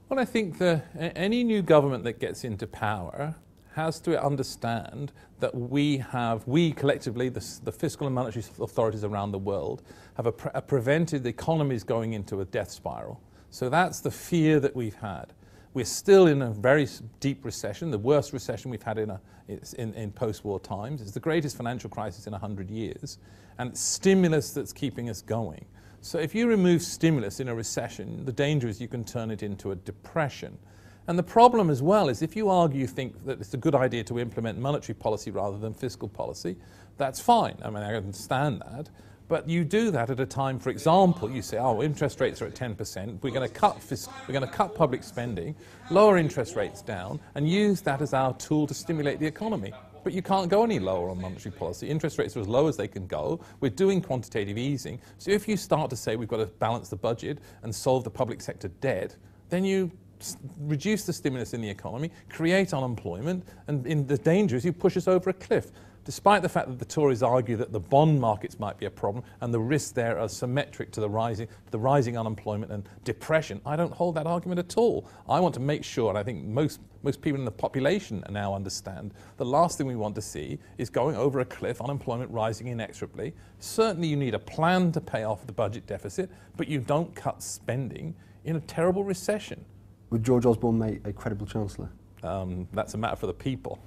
Well, I think any new government that gets into power has to understand that we collectively, the fiscal and monetary authorities around the world, have prevented the economies going into a death spiral. So that's the fear that we've had. We're still in a very deep recession, the worst recession we've had in post-war times. It's the greatest financial crisis in 100 years, and it's stimulus that's keeping us going. So if you remove stimulus in a recession, the danger is you can turn it into a depression. And the problem as well is if you think that it's a good idea to implement monetary policy rather than fiscal policy, that's fine. I mean, I understand that. But you do that at a time, for example, you say, oh, interest rates are at 10%, we're going to cut public spending, lower interest rates down, and use that as our tool to stimulate the economy. But you can't go any lower on monetary policy. Interest rates are as low as they can go. We're doing quantitative easing. So if you start to say we've got to balance the budget and solve the public sector debt, then you reduce the stimulus in the economy, create unemployment, and the danger is you push us over a cliff. Despite the fact that the Tories argue that the bond markets might be a problem and the risks there are symmetric to the rising unemployment and depression, I don't hold that argument at all. I want to make sure, and I think most people in the population now understand, the last thing we want to see is going over a cliff, unemployment rising inexorably. Certainly you need a plan to pay off the budget deficit, but you don't cut spending in a terrible recession. Would George Osborne make a credible Chancellor? That's a matter for the people.